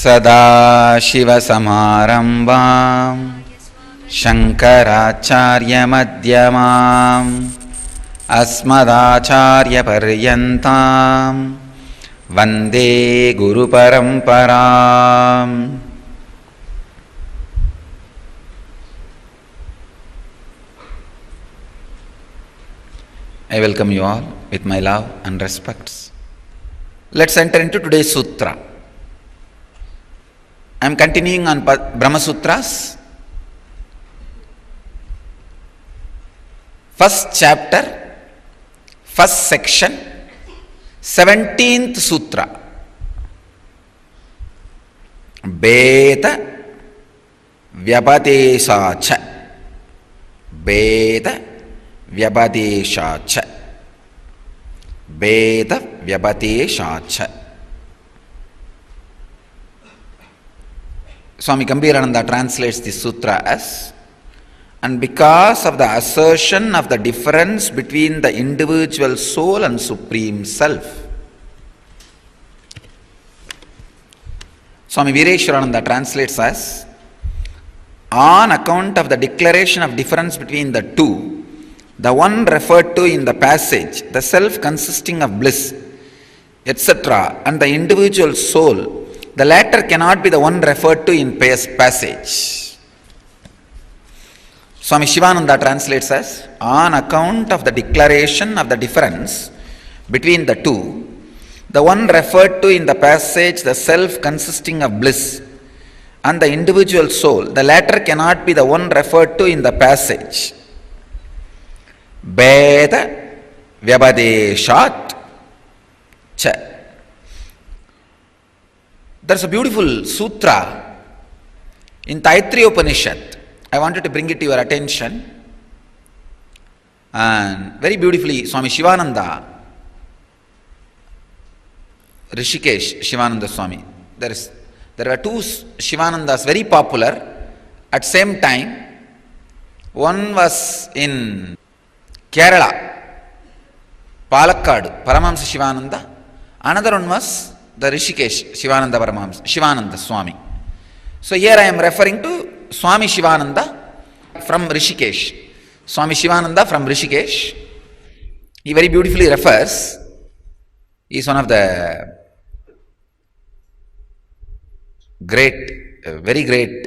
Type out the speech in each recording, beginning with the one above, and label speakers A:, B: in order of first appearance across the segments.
A: सदाशिवसमारम्भां शङ्कराचार्यमध्यमाम् अस्मदाचार्यपर्यन्तां वन्दे गुरुपरम्पराम्. I welcome you all with my love and respects. Let's enter into today's sutra. I am continuing on Brahma Sutras. First chapter, first section, 17th Sutra. Beta Vyapadeshacha. Beta Vyapadeshacha. Beta Vyapadeshacha. Swami Gambhirananda translates this sutra as, and because of the assertion of the difference between the individual soul and Supreme Self. Swami Veereshwarananda translates as, on account of the declaration of difference between the two, the one referred to in the passage, the self consisting of bliss, etc., and the individual soul, the latter cannot be the one referred to in passage. Swami Shivananda translates as, on account of the declaration of the difference between the two, the one referred to in the passage, the self consisting of bliss, and the individual soul, the latter cannot be the one referred to in the passage. Beda Vyabadeshat Cha. There's a beautiful sutra in Taittiriya Upanishad. I wanted to bring it to your attention. And very beautifully, Swami Shivananda, Rishikesh Shivananda Swami. There were two Shivanandas very popular at same time. One was in Kerala, Palakkad, Paramahamsa Shivananda. Another one was the Rishikesh Shivananda Paramahamsa, Shivananda Swami. So here I am referring to Swami Shivananda from Rishikesh. Swami Shivananda from Rishikesh. He very beautifully refers. He is one of the very great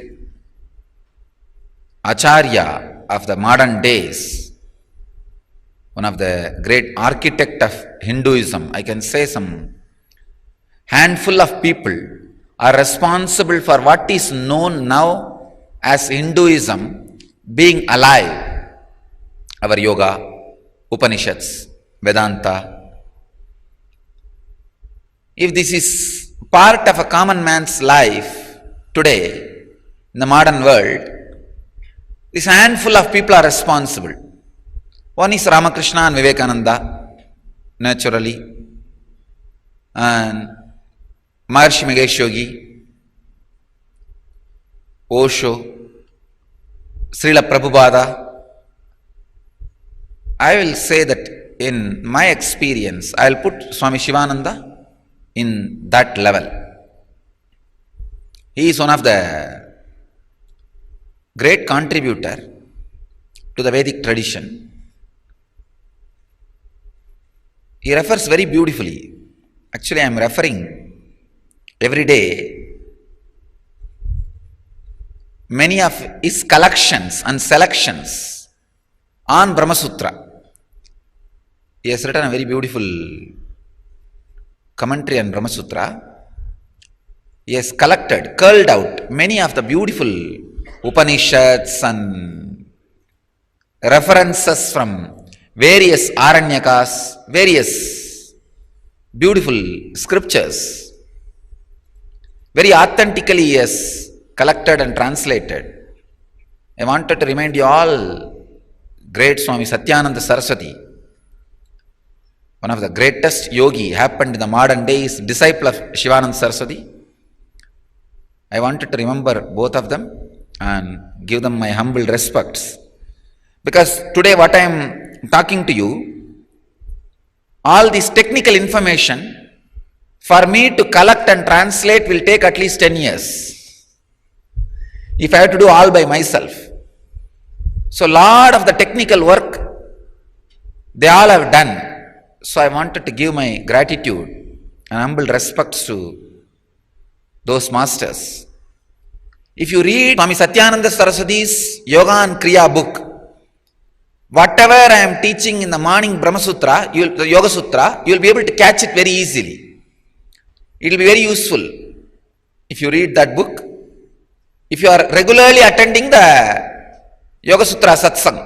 A: Acharya of the modern days. One of the great architect of Hinduism. I can say some handful of people are responsible for what is known now as Hinduism being alive. Our yoga, Upanishads, Vedanta. If this is part of a common man's life today, in the modern world, this handful of people are responsible. One is Ramakrishna and Vivekananda, naturally, and Maharshi Mahesh Yogi, Osho, Srila Prabhupada. I will say that in my experience, I will put Swami Shivananda in that level. He is one of the great contributor to the Vedic tradition. He refers very beautifully. Actually, I am referring every day many of his collections and selections on Brahma Sutra. He has written a very beautiful commentary on Brahma Sutra. He has culled out many of the beautiful Upanishads and references from various Aranyakas, various beautiful scriptures. Very authentically he has collected and translated. I wanted to remind you all, great Swami Satyananda Saraswati, one of the greatest yogi happened in the modern days, disciple of Shivananda Saraswati. I wanted to remember both of them and give them my humble respects. Because today what I am talking to you, all this technical information For me to collect and translate will take at least 10 years. If I have to do all by myself. So lot of the technical work they all have done. So I wanted to give my gratitude and humble respects to those masters. If you read Swami Satyananda Saraswati's Yoga and Kriya book, whatever I am teaching in the morning Brahma Sutra, the Yoga Sutra, you will be able to catch it very easily. It will be very useful if you read that book. If you are regularly attending the Yoga Sutra Satsang.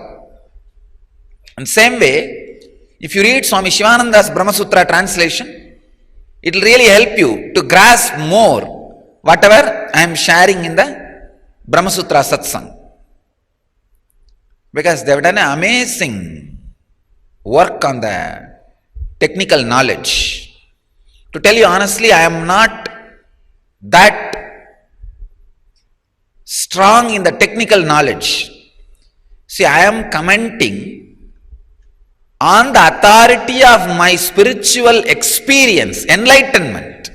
A: And same way, if you read Swami Shivananda's Brahma Sutra translation, it will really help you to grasp more whatever I am sharing in the Brahma Sutra Satsang. Because they have done an amazing work on the technical knowledge. To tell you honestly, I am not that strong in the technical knowledge. See, I am commenting on the authority of my spiritual experience, enlightenment.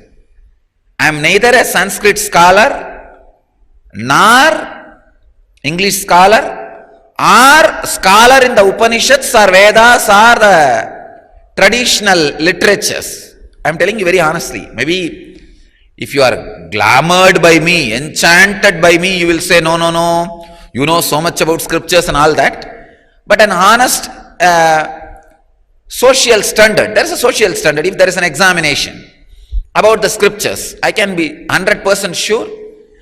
A: I am neither a Sanskrit scholar, nor English scholar, or scholar in the Upanishads or Vedas or the traditional literatures. I am telling you very honestly. Maybe if you are glamored by me, enchanted by me, you will say, no, you know so much about scriptures and all that. But an honest social standard, there is a social standard. If there is an examination about the scriptures, I can be 100% sure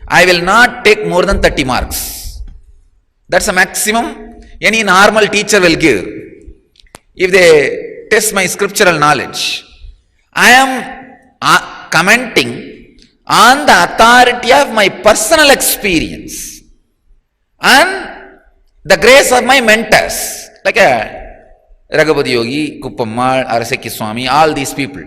A: I will not take more than 30 marks. That's a maximum any normal teacher will give if they test my scriptural knowledge. I am commenting on the authority of my personal experience and the grace of my mentors, like Raghupada Yogi, Kuppammal, Arasaki Swami, all these people.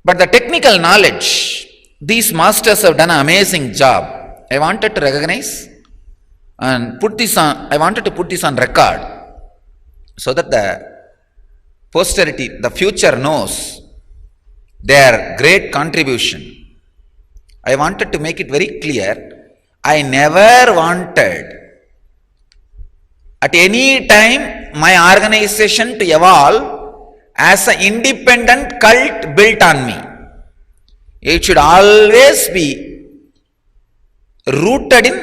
A: But the technical knowledge, these masters have done an amazing job. I wanted to recognize and put this on record so that the posterity, the future knows their great contribution. I wanted to make it very clear, I never wanted at any time my organization to evolve as an independent cult built on me. It should always be rooted in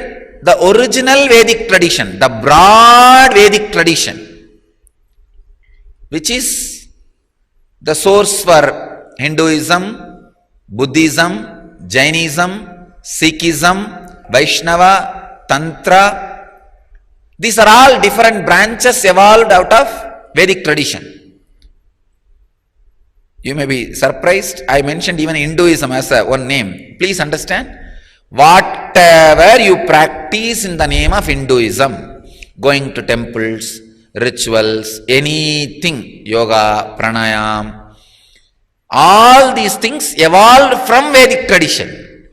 A: the original Vedic tradition, the broad Vedic tradition, which is the source for Hinduism, Buddhism, Jainism, Sikhism, Vaishnava, Tantra. These are all different branches evolved out of Vedic tradition. You may be surprised, I mentioned even Hinduism as one name. Please understand, whatever you practice in the name of Hinduism, going to temples, rituals, anything, yoga, pranayam, all these things evolved from Vedic tradition.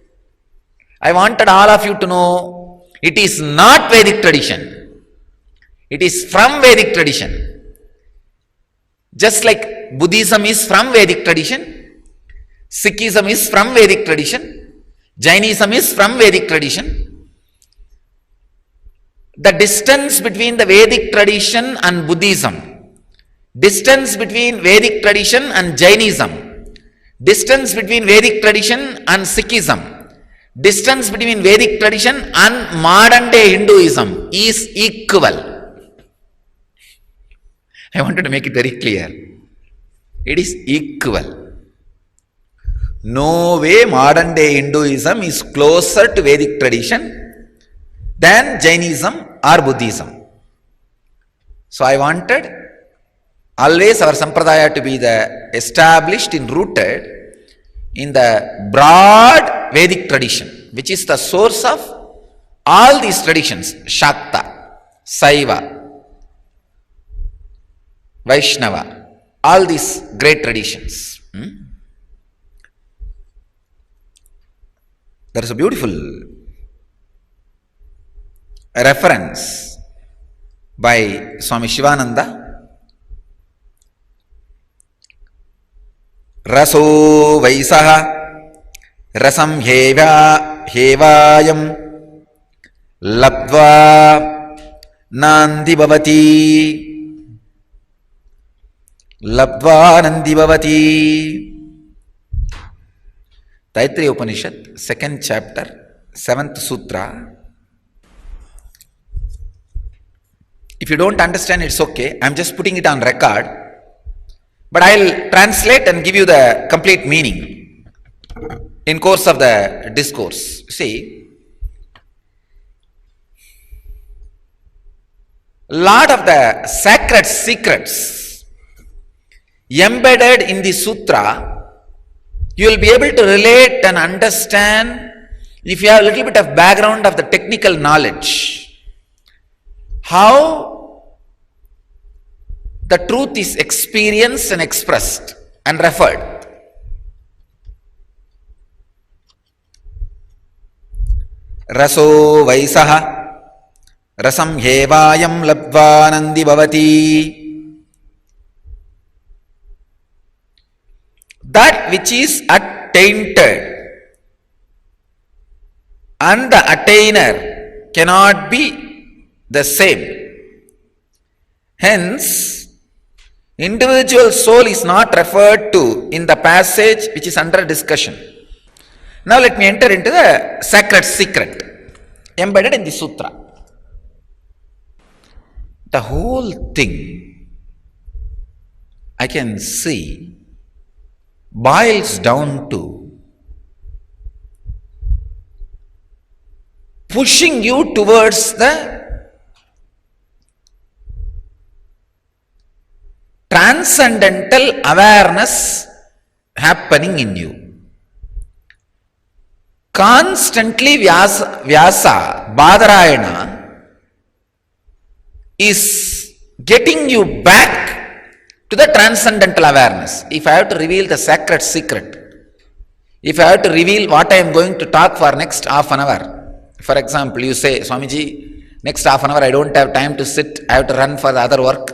A: I wanted all of you to know it is not Vedic tradition. It is from Vedic tradition. Just like Buddhism is from Vedic tradition, Sikhism is from Vedic tradition, Jainism is from Vedic tradition. The distance between the Vedic tradition and Buddhism, distance between Vedic tradition and Jainism, distance between Vedic tradition and Sikhism, distance between Vedic tradition and modern day Hinduism is equal. I wanted to make it very clear. It is equal. No way modern day Hinduism is closer to Vedic tradition than Jainism or Buddhism. So I wanted always our Sampradaya to be the established and rooted in the broad Vedic tradition, which is the source of all these traditions, Shakta, Saiva, Vaishnava, all these great traditions. There is a beautiful reference by Swami Shivananda रसो वैसः रसं हेवायं लब्ध्वा नान्दी भवति लब्ध्वा नन्दी भवति. Taittiriya Upanishad, 2nd chapter, 7th sutra. If you don't understand, it's okay. I'm just putting it on record. But I'll translate and give you the complete meaning in course of the discourse. See, lot of the sacred secrets embedded in the sutra, you will be able to relate and understand if you have a little bit of background of the technical knowledge, how the truth is experienced and expressed and referred. Raso vaisaha rasam hevayam labdvanandi bhavati. That which is attainted and the attainer cannot be the same. Hence, individual soul is not referred to in the passage which is under discussion. Now let me enter into the sacred secret embedded in the sutra. The whole thing, I can see, boils down to pushing you towards the transcendental awareness happening in you. Constantly Vyasa, Badarayana is getting you back to the transcendental awareness. If I have to reveal the sacred secret, if I have to reveal what I am going to talk for next half an hour, for example, you say, Swamiji, next half an hour I don't have time to sit, I have to run for the other work.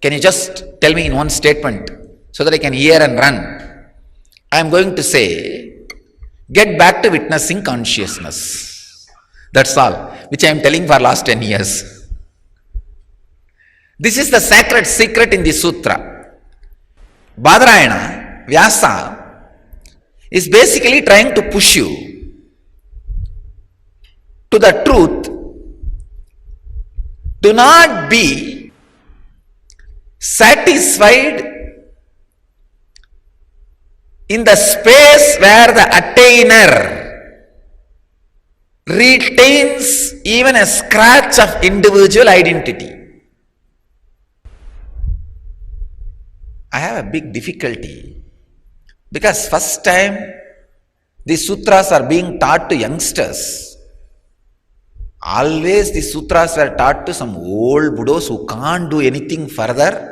A: Can you just tell me in one statement so that I can hear and run? I am going to say, get back to witnessing consciousness. That's all, which I am telling for last 10 years. This is the sacred secret in the sutra. Badarayana, Vyasa, is basically trying to push you to the truth. Do not be satisfied in the space where the attainer retains even a scratch of individual identity. I have a big difficulty because first time these sutras are being taught to youngsters. Always these sutras were taught to some old Buddhas who can't do anything further.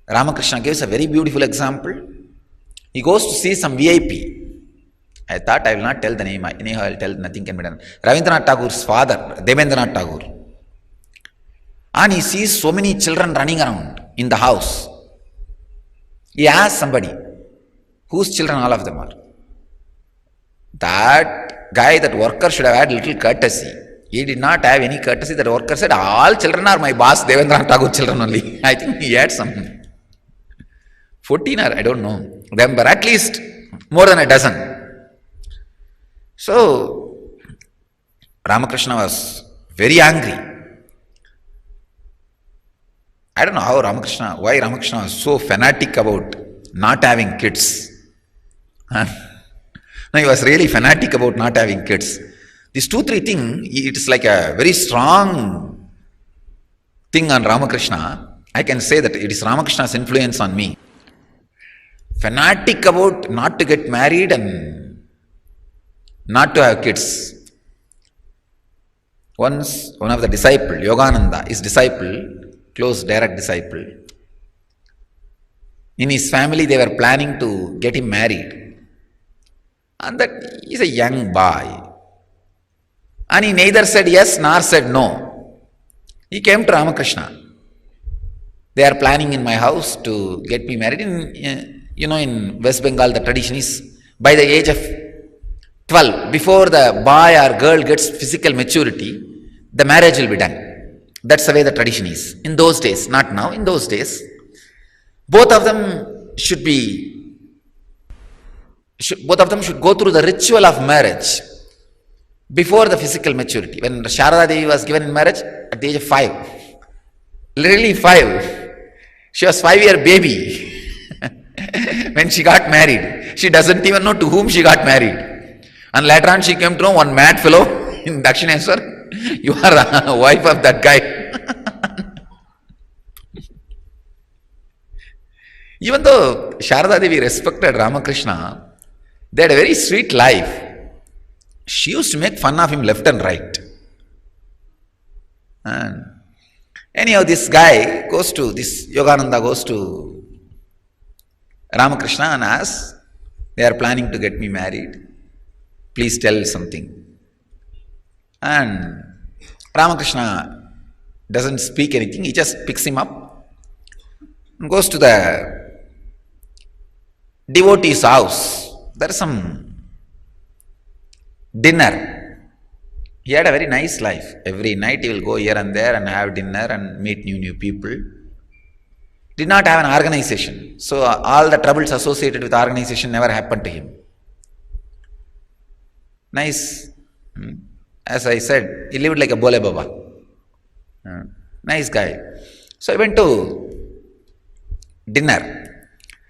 A: Ramakrishna gives a very beautiful example. He goes to see some VIP. I thought I will not tell the name. Anyhow, I will tell, nothing can be done. Rabindranath Tagore's father, Devendranath Tagore. And he sees so many children running around in the house. He asks somebody, whose children all of them are? That guy, that worker should have had little courtesy. He did not have any courtesy. That worker said, all children are my boss, Devendranath Tagore children only. I think he had some 14 or I don't know them, but at least more than a dozen. So, Ramakrishna was very angry. I don't know why Ramakrishna was so fanatic about not having kids. No, he was really fanatic about not having kids. These 2-3 things, it is like a very strong thing on Ramakrishna. I can say that it is Ramakrishna's influence on me. Fanatic about not to get married and not to have kids. Once, one of the disciples, Yogananda, his disciple, close direct disciple, in his family they were planning to get him married, and that he is a young boy, and he neither said yes nor said no. He came to Ramakrishna. They are planning in my house to get me married. In West Bengal, the tradition is by the age of 12, before the boy or girl gets physical maturity, the marriage will be done. That's the way the tradition is. In those days, not now, in those days, both of them should go through the ritual of marriage before the physical maturity. When Sharada Devi was given in marriage at the age of 5, literally 5, she was 5-year baby when she got married. She doesn't even know to whom she got married. And later on she came to know one mad fellow in Dakshineswar, you are a wife of that guy. Even though Sharada Devi respected Ramakrishna, they had a very sweet life. She used to make fun of him left and right. And anyhow, this Yogananda goes to Ramakrishna and asks, they are planning to get me married. Please tell something. And Ramakrishna doesn't speak anything. He just picks him up and goes to the devotee's house. There is some dinner. He had a very nice life. Every night he will go here and there and have dinner and meet new people. Did not have an organization. So all the troubles associated with organization never happened to him. Nice. As I said, he lived like a Bole Baba. Nice guy. So he went to dinner.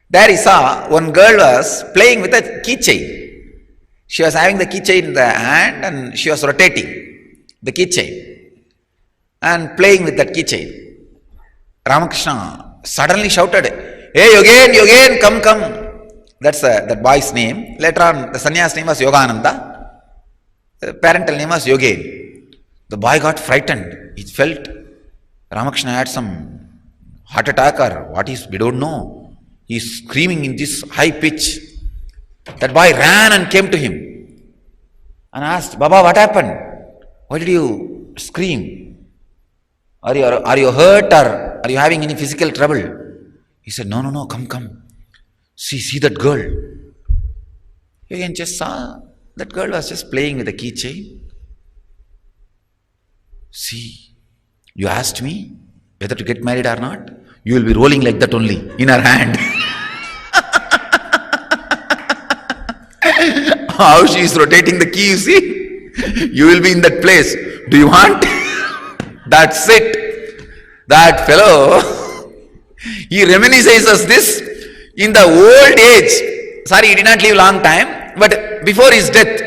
A: There he saw one girl was playing with a keychain. She was having the keychain in the hand and she was rotating the keychain and playing with that keychain. Ramakrishna suddenly shouted, "Hey Yogen, come. That's that boy's name. Later on, the sannyas name was Yogananda. The parental name was Yogen. The boy got frightened. He felt Ramakrishna had some heart attack or what is, we don't know. He's screaming in this high pitch. That boy ran and came to him and asked, "Baba, what happened? Why did you scream? Are you hurt or are you having any physical trouble?" He said, No, come. See that girl. Yogen just saw that girl was just playing with a keychain. See, you asked me whether to get married or not. You will be rolling like that only in her hand. How she is rotating the key, you see? You will be in that place. Do you want? That's it. That fellow, he reminisces this in the old age. Sorry, he did not live long time, but before his death,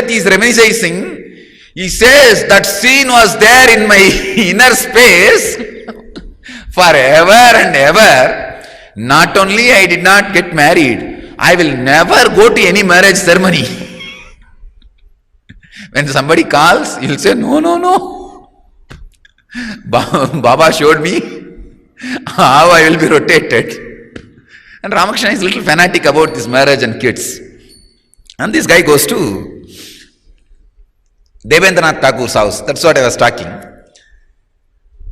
A: he is reminiscing. He says that scene was there in my inner space forever and ever. Not only I did not get married, I will never go to any marriage ceremony. When somebody calls, he will say, No. Baba showed me how I will be rotated. And Ramakrishna is a little fanatic about this marriage and kids. And this guy goes to Devendranath Thakur's house. That's what I was talking.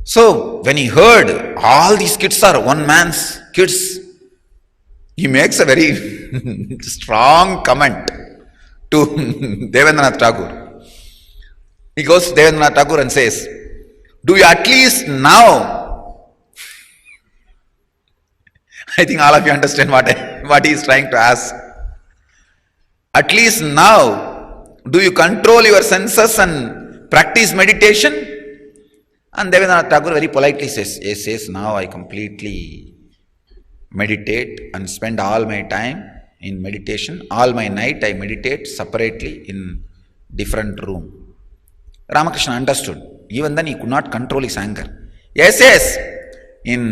A: So when he heard all these kids are one man's kids, he makes a very strong comment to Devendranath Thakur. He goes to Devendranath Thakur and says, "Do you at least now," I think all of you understand what he is trying to ask. "At least now, do you control your senses and practice meditation?" And Devendranath Thakur very politely says, "Now I completely meditate and spend all my time in meditation. All my night I meditate separately in different room." Ramakrishna understood. Even then he could not control his anger. Yes. In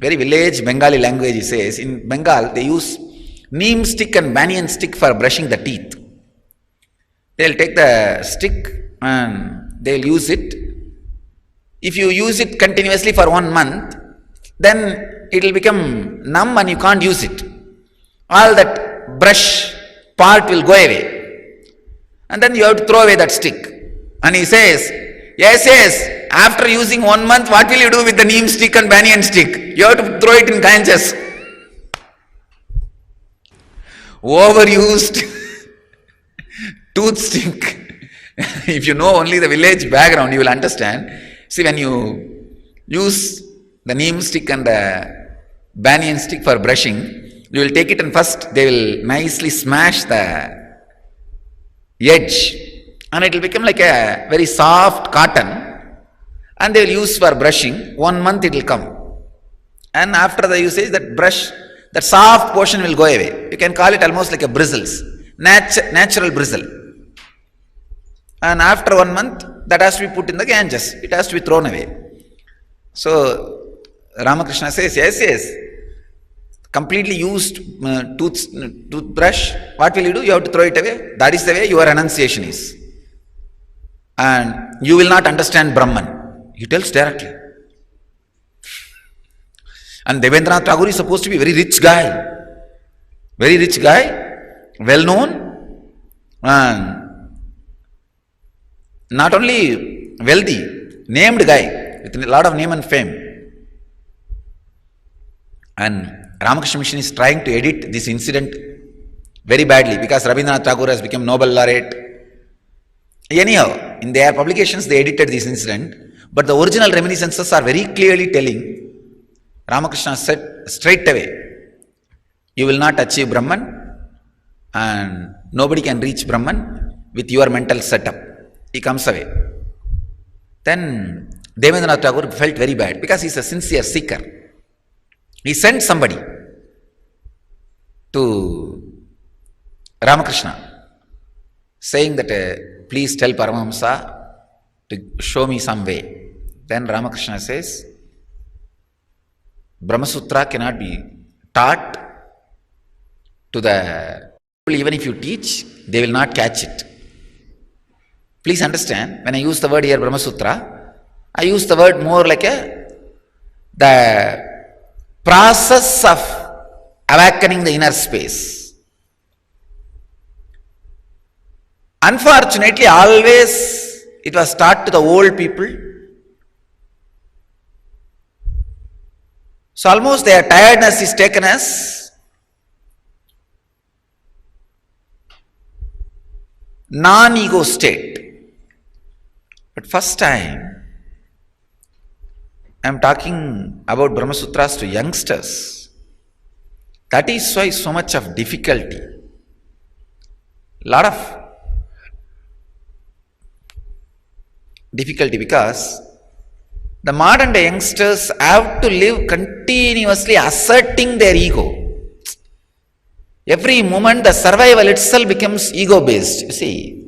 A: very village Bengali language he says, in Bengal they use neem stick and banyan stick for brushing the teeth. They'll take the stick and they'll use it. If you use it continuously for 1 month, then it will become numb and you can't use it. All that brush part will go away. And then you have to throw away that stick. And he says, yes, after using 1 month, what will you do with the neem stick and banyan stick? You have to throw it in Ganges. overused toothstick. If you know only the village background, you will understand. See, when you use the neem stick and the banyan stick for brushing, you will take it and first they will nicely smash the edge and it will become like a very soft cotton and they will use for brushing. 1 month it will come. And after the usage, that soft portion will go away. You can call it almost like a bristles, natural bristle. And after 1 month, that has to be put in the Ganges. It has to be thrown away. So Ramakrishna says, yes, completely used toothbrush, what will you do? You have to throw it away. That is the way your renunciation is. And you will not understand Brahman. He tells directly. And Devendranath Tagore is supposed to be a very rich guy, well known, and not only wealthy, named guy with a lot of name and fame. And Ramakrishna Mission is trying to edit this incident very badly because Rabindranath Tagore has become Nobel laureate. Anyhow, in their publications they edited this incident, but the original reminiscences are very clearly telling. Ramakrishna said straight away, you will not achieve Brahman and nobody can reach Brahman with your mental setup. He comes away. Then Devendranath Tagore felt very bad because he is a sincere seeker. He sent somebody to Ramakrishna saying that please tell Paramahamsa to show me some way. Then Ramakrishna says, Brahma Sutra cannot be taught to the people. Even if you teach, they will not catch it. Please understand, when I use the word here Brahma Sutra, I use the word more like the process of awakening the inner space. Unfortunately, always it was taught to the old people. So almost their tiredness is taken as non-ego state. But first time I am talking about Brahma Sutras to youngsters. That is why so much of difficulty. Lot of difficulty because the modern day youngsters have to live continuously asserting their ego. Every moment the survival itself becomes ego based. You see,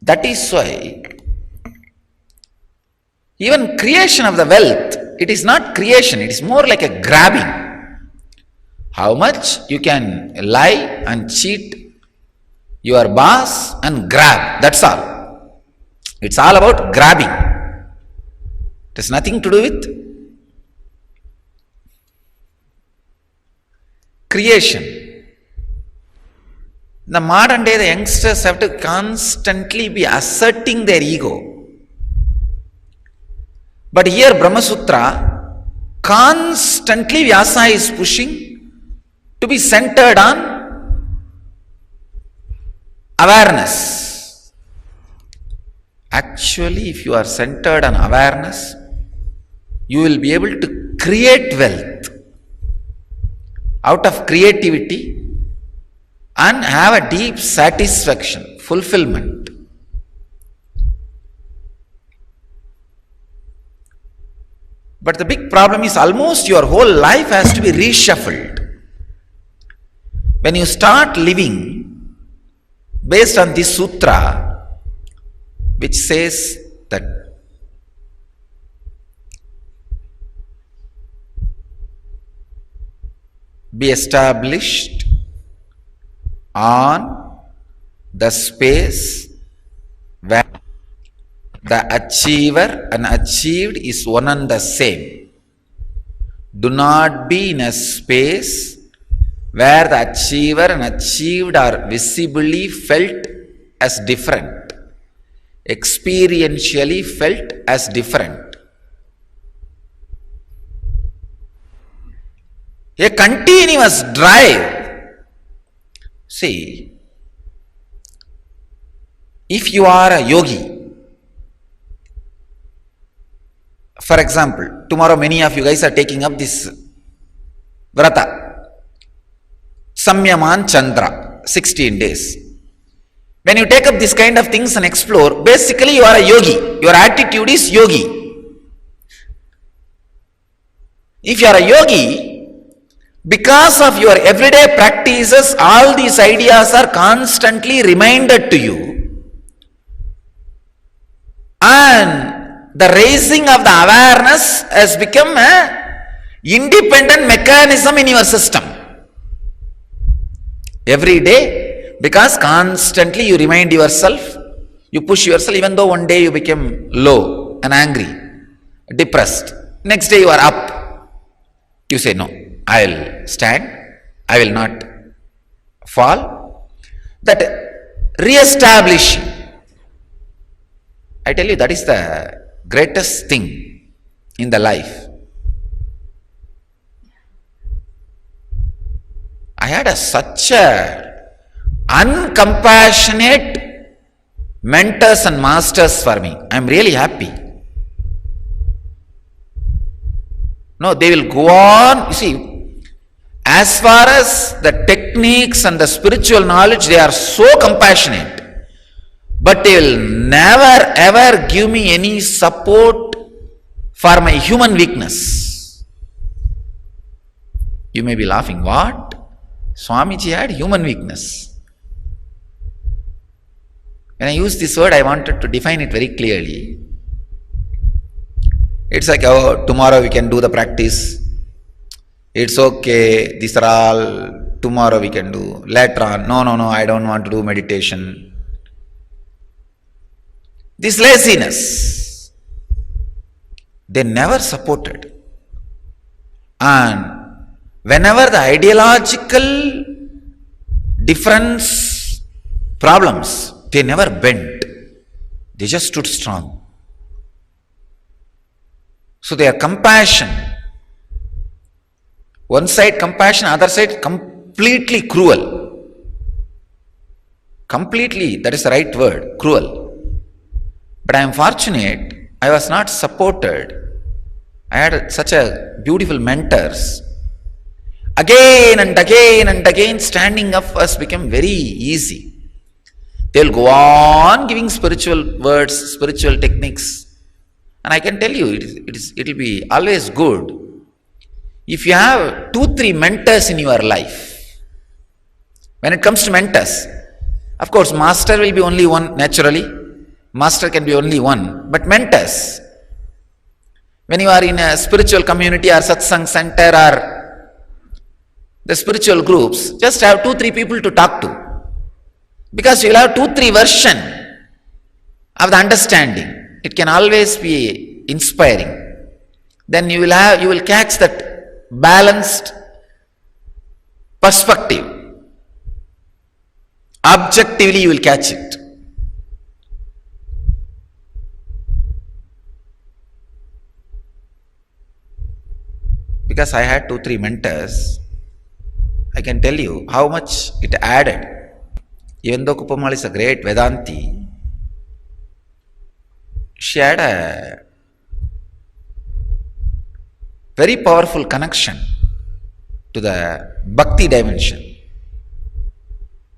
A: that is why even creation of the wealth, it is not creation, it is more like a grabbing. How much you can lie and cheat your boss and grab, that's all. It's all about grabbing. It has nothing to do with creation. The modern day, the youngsters have to constantly be asserting their ego. But here Brahma Sutra, constantly Vyasa is pushing to be centered on awareness. Actually, if you are centered on awareness, you will be able to create wealth out of creativity and have a deep satisfaction, fulfillment. But the big problem is almost your whole life has to be reshuffled. When you start living based on this sutra, which says that be established on the space where the achiever and achieved is one and the same. Do not be in a space where the achiever and achieved are visibly felt as different, experientially felt as different. A continuous drive See, if you are a yogi, for example, tomorrow many of you guys are taking up this vrata, Samyaman Chandra, 16 days. When you take up this kind of things and explore, basically you are a yogi. Your attitude is yogi. If you are a yogi, because of your everyday practices, all these ideas are constantly reminded to you. And the raising of the awareness has become an independent mechanism in your system. Every day, because constantly you remind yourself, you push yourself, even though one day you become low and angry, depressed. Next day you are up. You say, no, I will stand, I will not fall. That re-establishing, I tell you, that is the greatest thing in the life. I had such a uncompassionate mentors and masters for me. I am really happy. No, they will go on. You see, as far as the techniques and the spiritual knowledge, they are so compassionate. But they will never ever give me any support for my human weakness. You may be laughing, what? Swamiji had human weakness. When I use this word, I wanted to define it very clearly. It's like, oh, tomorrow we can do the practice. It's okay, these are all, tomorrow we can do. Later on, no, I don't want to do meditation. This laziness, they never supported. And whenever the ideological difference problems, they never bent. They just stood strong. So their compassion, one side compassion, other side completely cruel. Completely, that is the right word, cruel. But I am fortunate, I was not supported. I had such a beautiful mentors. Again and again and again, standing up has become very easy. They will go on giving spiritual words, spiritual techniques. And I can tell you, it will be always good if you have 2-3 mentors in your life. When it comes to mentors, of course, master will be only one naturally. Master can be only one, but mentors, when you are in a spiritual community or satsang center or the spiritual groups, just have 2-3 people to talk to, because you will have 2-3 version of the understanding. It can always be inspiring. Then you will catch that balanced perspective. Objectively you will catch it. Because I had 2-3 mentors, I can tell you how much it added. Even though Kupamal is a great Vedanti, she had a very powerful connection to the Bhakti dimension.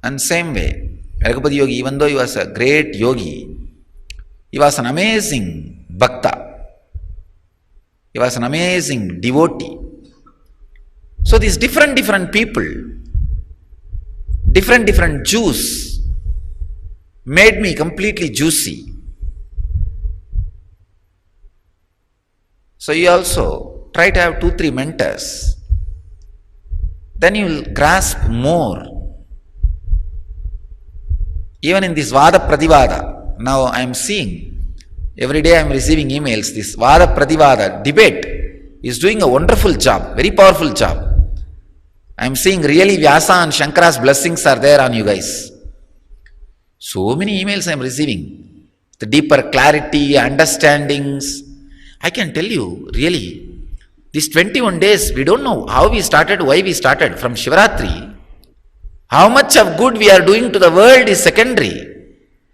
A: And same way, Raghupati Yogi, even though he was a great yogi, he was an amazing Bhakta. He was an amazing devotee. So these different people, different juice made me completely juicy. So you also try to have 2-3 mentors. Then you will grasp more. Even in this Vada Pradivada, now I am seeing, every day I am receiving emails, this Vada Pradivada debate is doing a wonderful job, very powerful job. I am seeing really Vyasa and Shankara's blessings are there on you guys. So many emails I am receiving, the deeper clarity, understandings. I can tell you, really, these 21 days, we don't know how we started, why we started. From Shivaratri, How much of good we are doing to the world is secondary.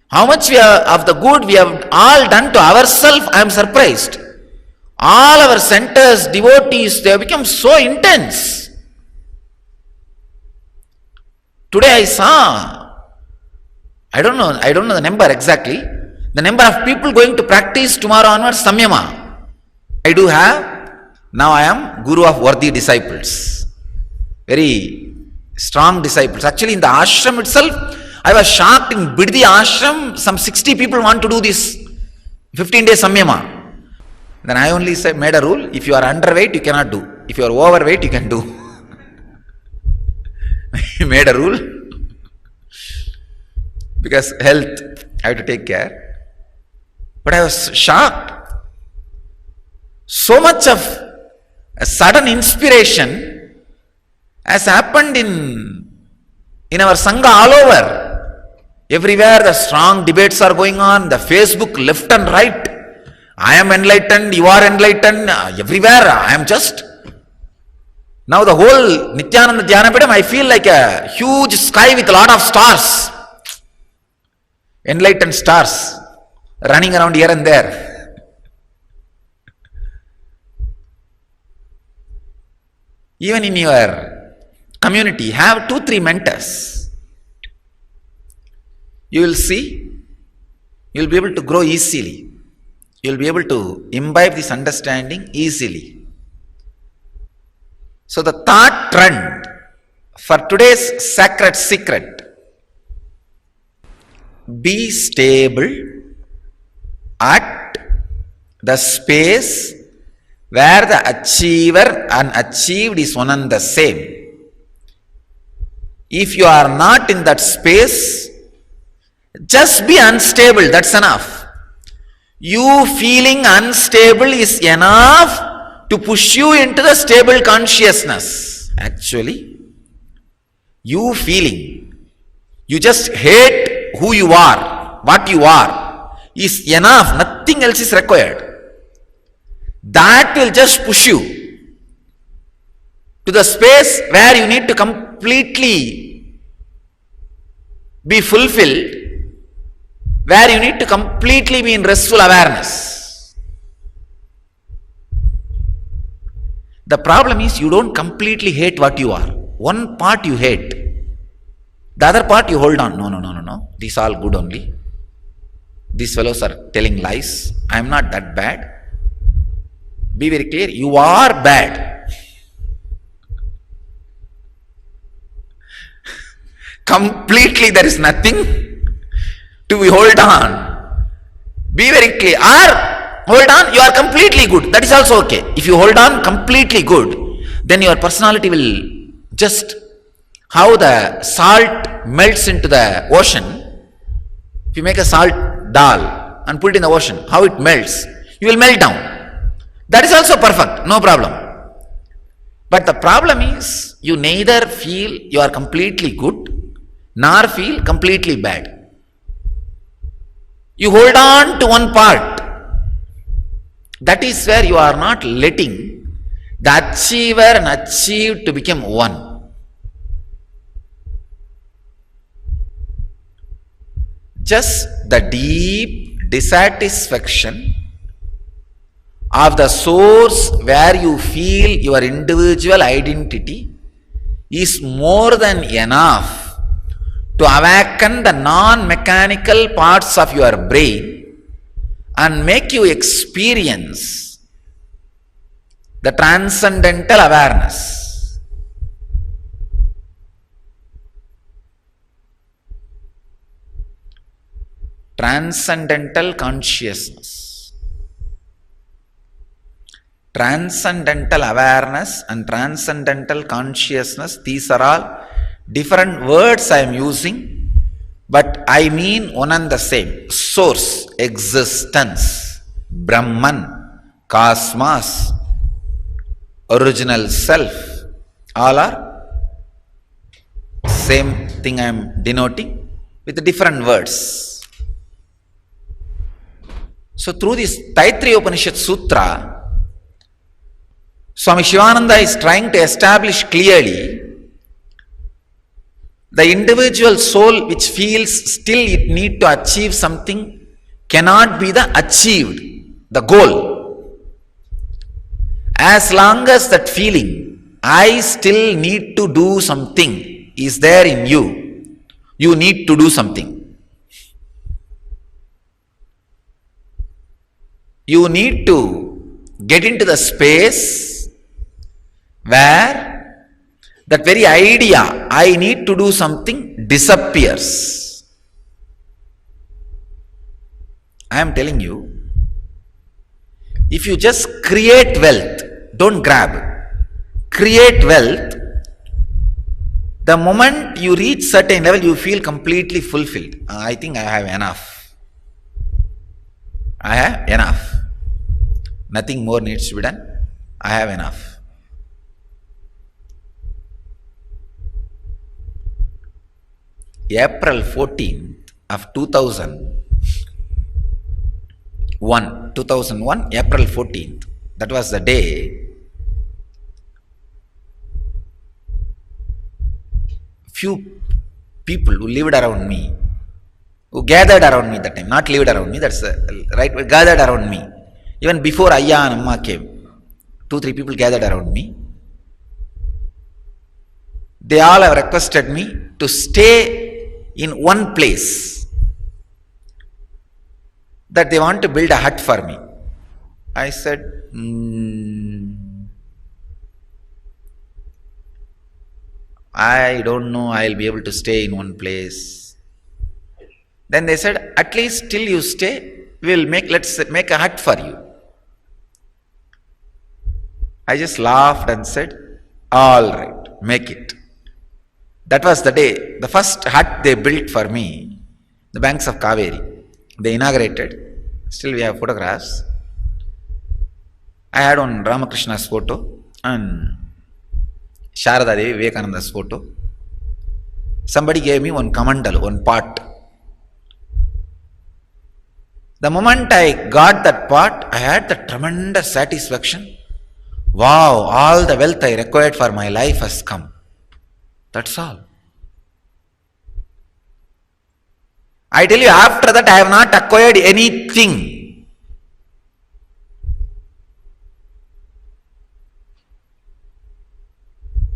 A: How much of the good we have all done to ourselves, I am surprised. All our centers, devotees, they have become so intense. Today I saw, I don't know the number exactly, the number of people going to practice tomorrow onwards Samyama. I do have, now I am Guru of worthy disciples. Very strong disciples. Actually in the ashram itself, I was shocked. In Biddi ashram, some 60 people want to do this 15-day Samyama. Then I only made a rule, if you are underweight, you cannot do. If you are overweight, you can do. I made a rule. Because health, I have to take care. But I was shocked. So much of a sudden inspiration has happened in our Sangha all over. Everywhere the strong debates are going on, the Facebook left and right. I am enlightened, you are enlightened, everywhere I am just. Now the whole Nityananda Dhyanapidam, I feel like a huge sky with a lot of stars. Enlightened stars running around here and there. Even in your community, have 2-3 mentors. You will see, you will be able to grow easily. You will be able to imbibe this understanding easily. So the thought trend for today's sacred secret: be stable at the space where the achiever and achieved is one and the same. If you are not in that space, just be unstable, that's enough. You feeling unstable is enough to push you into the stable consciousness. Actually, you feeling, you just hate who you are, what you are, is enough. Nothing else is required. That will just push you to the space where you need to completely be fulfilled, where you need to completely be in restful awareness. The problem is you don't completely hate what you are. One part you hate, the other part you hold on. No. These are all good only. These fellows are telling lies. I am not that bad. Be very clear, you are bad. Completely there is nothing to be hold on. Be very clear. Or hold on, you are completely good. That is also okay. If you hold on completely good, then your personality will just, how the salt melts into the ocean. If you make a salt dal and put it in the ocean, how it melts, you will melt down. That is also perfect, no problem. But the problem is, you neither feel you are completely good, nor feel completely bad. You hold on to one part. That is where you are not letting the achiever and achieved to become one. Just the deep dissatisfaction of the source where you feel your individual identity is more than enough to awaken the non-mechanical parts of your brain and make you experience the transcendental awareness. Transcendental consciousness. Transcendental awareness and transcendental consciousness, these are all different words I am using, but I mean one and the same. Source, existence, Brahman, cosmos, original self, all are same thing I am denoting with different words. So through this Taittiriya Upanishad Sutra, Swami Shivananda is trying to establish clearly The individual soul which feels still it need to achieve something cannot be the achieved, the goal. As long as that feeling, I still need to do something, is there in you, you need to do something. You need to get into the space where that very idea, I need to do something, disappears. I am telling you, if you just create wealth, don't grab, create wealth, the moment you reach certain level, you feel completely fulfilled. I think I have enough. I have enough. Nothing more needs to be done. I have enough. April 14th of 2001, April 14th, that was the day few people who lived around me, who gathered around me that time, not lived around me, that's the right word, gathered around me. Even before Ayya and Amma came, 2-3 people gathered around me. They all have requested me to stay in one place, that they want to build a hut for me. I said, I don't know I'll be able to stay in one place. Then they said, at least till you stay, let's make a hut for you. I just laughed and said, all right, make it. That was the day, the first hut they built for me, the banks of Kaveri. They inaugurated. Still we have photographs. I had on Ramakrishna's photo and Sharada Devi, Vivekananda's photo. Somebody gave me one kamandal, one pot. The moment I got that pot, I had the tremendous satisfaction. Wow, all the wealth I required for my life has come. That's all. I tell you, after that I have not acquired anything.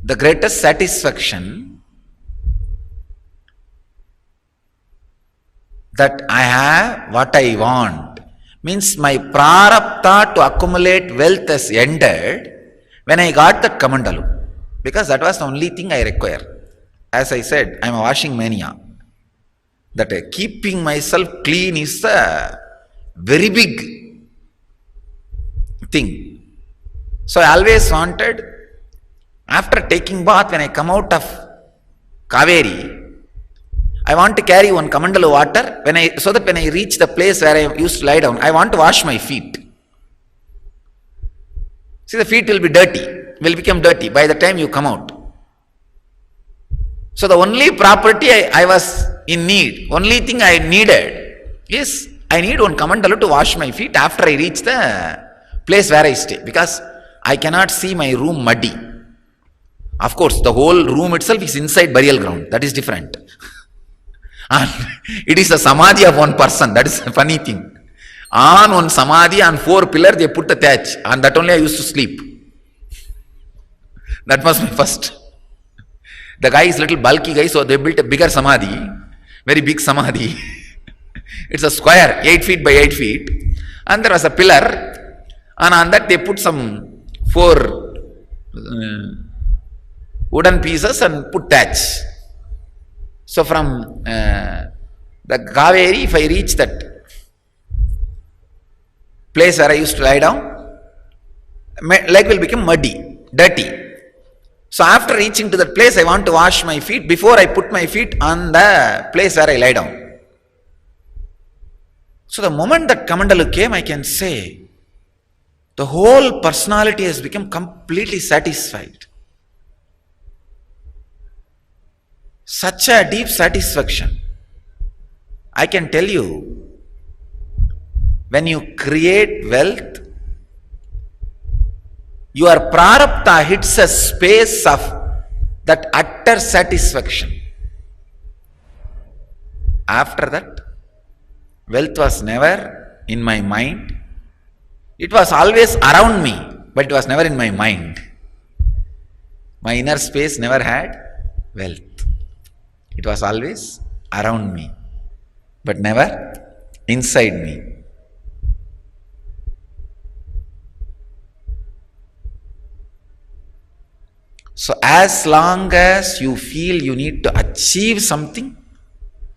A: The greatest satisfaction that I have what I want means my prarabdha to accumulate wealth has ended when I got that kamandalu, because that was the only thing I require. As I said, I am a washing mania. That keeping myself clean is a very big thing. So I always wanted, after taking bath, when I come out of Kaveri, I want to carry one kamandalu water so that when I reach the place where I used to lie down, I want to wash my feet. See, the feet will be dirty, will become dirty by the time you come out. So the only property I was in need, only thing I needed is, I need one kamandalu to wash my feet after I reach the place where I stay, because I cannot see my room muddy. Of course, the whole room itself is inside burial ground. That is different. And it is a samadhi of one person. That is a funny thing. On one samadhi, on 4 pillars, they put a thatch. And that only I used to sleep. That was my first. The guy is little bulky guy, so they built a bigger samadhi. Very big samadhi. It's a square, 8 feet by 8 feet. And there was a pillar. And on that they put some 4 wooden pieces and put thatch. So from the Kaveri, if I reach that place where I used to lie down, my leg will become muddy, dirty. So after reaching to that place, I want to wash my feet before I put my feet on the place where I lie down. So the moment that kamandalu came, I can say, the whole personality has become completely satisfied. Such a deep satisfaction. I can tell you, when you create wealth, your prarabdha hits a space of that utter satisfaction. After that, wealth was never in my mind. It was always around me, but it was never in my mind. My inner space never had wealth. It was always around me, but never inside me. So as long as you feel you need to achieve something,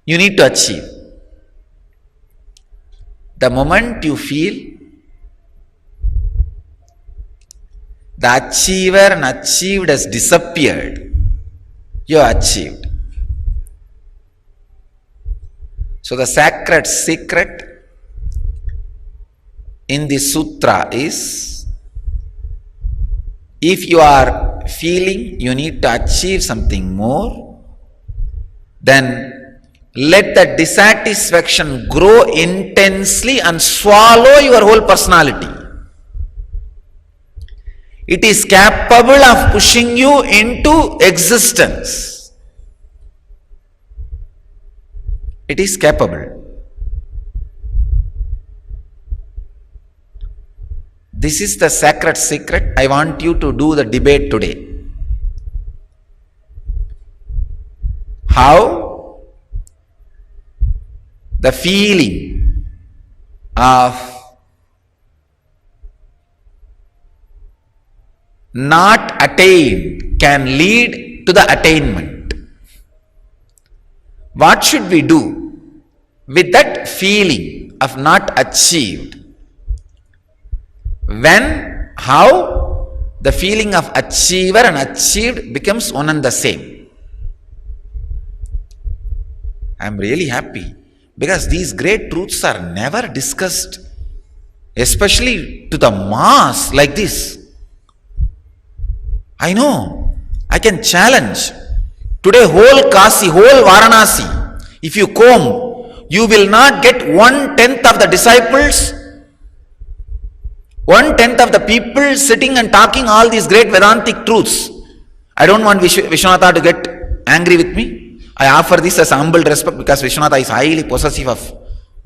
A: you need to achieve. The moment you feel the achiever and achieved has disappeared, you have achieved. So the sacred secret in this sutra is, if you are feeling you need to achieve something more, then let the dissatisfaction grow intensely and swallow your whole personality. It is capable of pushing you into existence. It is capable. This is the sacred secret. I want you to do the debate today. How the feeling of not attained can lead to the attainment. What should we do with that feeling of not achieved? When, how the feeling of achiever and achieved becomes one and the same. I am really happy because these great truths are never discussed, especially to the mass like this. I know, I can challenge. Today whole Kasi, whole Varanasi, if you comb, you will not get 1/10 of the disciples, 1/10 of the people sitting and talking all these great Vedantic truths. I don't want Vishwanatha to get angry with me. I offer this as humble respect because Vishwanatha is highly possessive of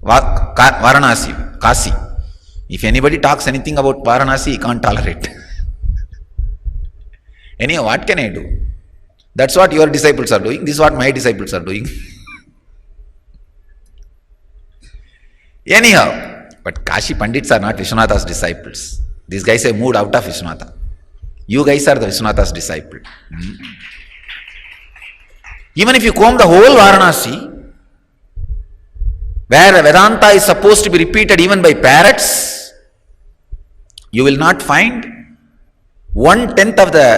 A: Varanasi, Kasi. If anybody talks anything about Varanasi, he can't tolerate. Anyhow, what can I do? That's what your disciples are doing. This is what my disciples are doing. Anyhow, but Kashi Pandits are not Vishwanatha's disciples. These guys have moved out of Vishwanatha. You guys are the Vishwanatha's disciple. Even if you comb the whole Varanasi, where Vedanta is supposed to be repeated even by parrots, you will not find 1/10 of the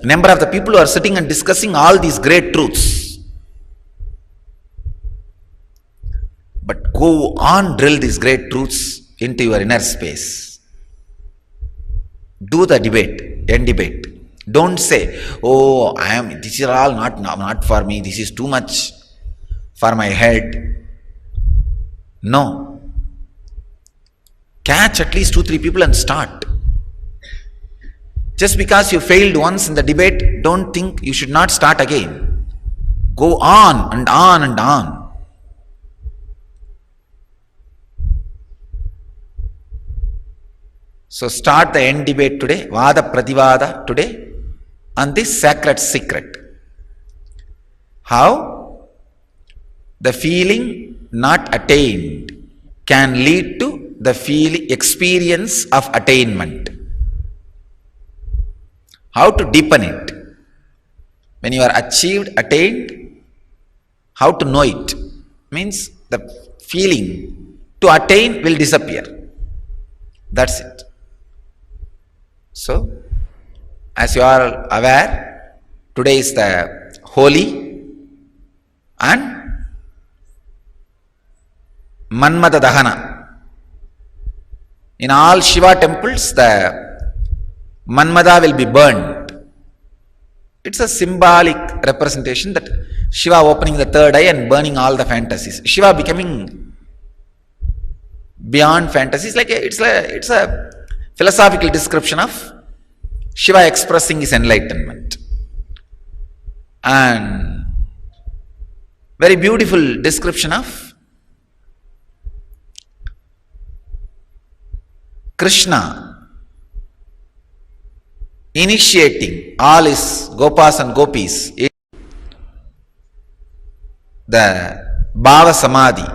A: number of the people who are sitting and discussing all these great truths. But go on, drill these great truths into your inner space. Do the debate, end debate. Don't say, oh, this is all not for me, this is too much for my head. No. Catch at least 2-3 people and start. Just because you failed once in the debate, don't think you should not start again. Go on and on and on. So start the end debate today, Vada Pradivada today, on this sacred secret. How the feeling not attained can lead to the experience of attainment. How to deepen it? When you are achieved, attained, how to know it? Means the feeling to attain will disappear. That's it. So, as you are aware, today is the Holi and Manmada Dahana. In all Shiva temples, the Manmada will be burned. It's a symbolic representation that Shiva opening the third eye and burning all the fantasies. Shiva becoming beyond fantasies. It's a philosophical description of Shiva expressing his enlightenment. And Very beautiful description of Krishna initiating all his Gopas and Gopis in the Bhava Samadhi.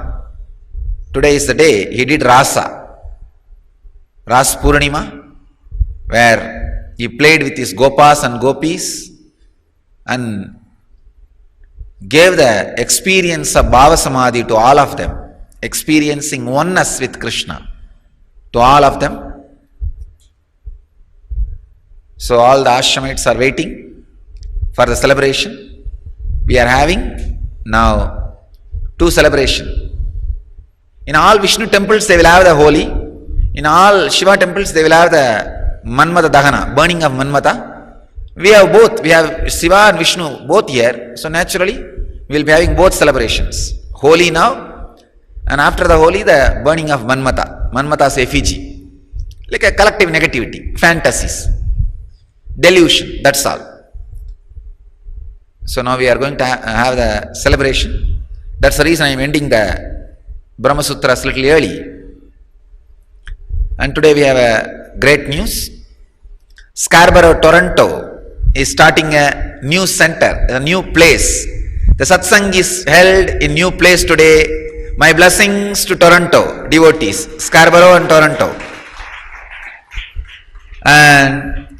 A: Today is the day he did Rasa Purnima, where he played with his Gopas and Gopis and gave the experience of Bhava Samadhi to all of them, experiencing oneness with Krishna to all of them. So all the ashramites are waiting for the celebration. We are having now 2 celebrations. In all Vishnu temples they will have the Holi. In all Shiva temples they will have the Manmata Dahana, burning of Manmata. We have both. We have Shiva and Vishnu both here. So naturally we will be having both celebrations. Holi now, and after the Holi the burning of Manmata. Manmata's effigy. Like a collective negativity, fantasies, delusion, that's all. So now we are going to have the celebration. That's the reason I am ending the Brahma Sutras little early. And today we have a great news. Scarborough, Toronto is starting a new center, a new place. The satsang is held in new place today. My blessings to Toronto devotees, Scarborough and Toronto. And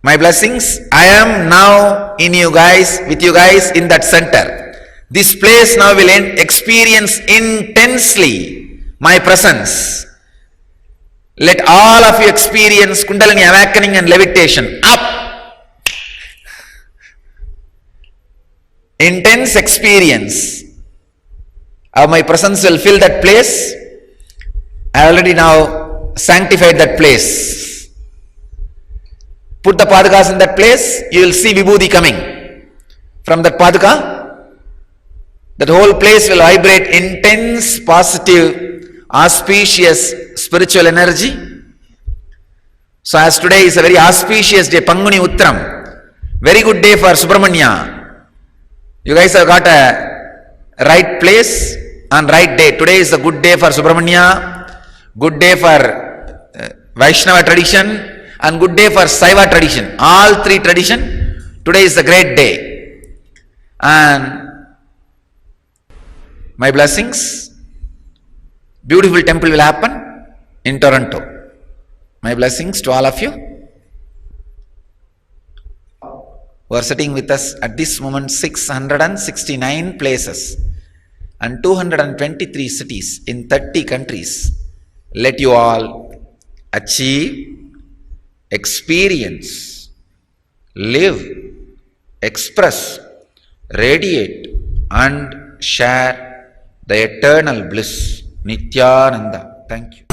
A: my blessings, I am now with you guys in that center. This place now will experience intensely my presence. Let all of you experience Kundalini awakening and levitation. Up! Intense experience of my presence will fill that place. I already now sanctified that place. Put the Padakas in that place, you will see Vibhuti coming. From that Padaka, that whole place will vibrate intense, positive, auspicious spiritual energy. So as today is a very auspicious day, Panguni Uttram, very good day for Subramanya. You guys have got a right place and right day. Today is a good day for Subramanya, good day for Vaishnava tradition, and good day for Saiva tradition. All 3 tradition, today is a great day. And my blessings, beautiful temple will happen in Toronto. My blessings to all of you who are sitting with us at this moment. 669 places and 223 cities in 30 countries. Let you all achieve, experience, live, express, radiate and share the eternal bliss. Nityananda. Thank you.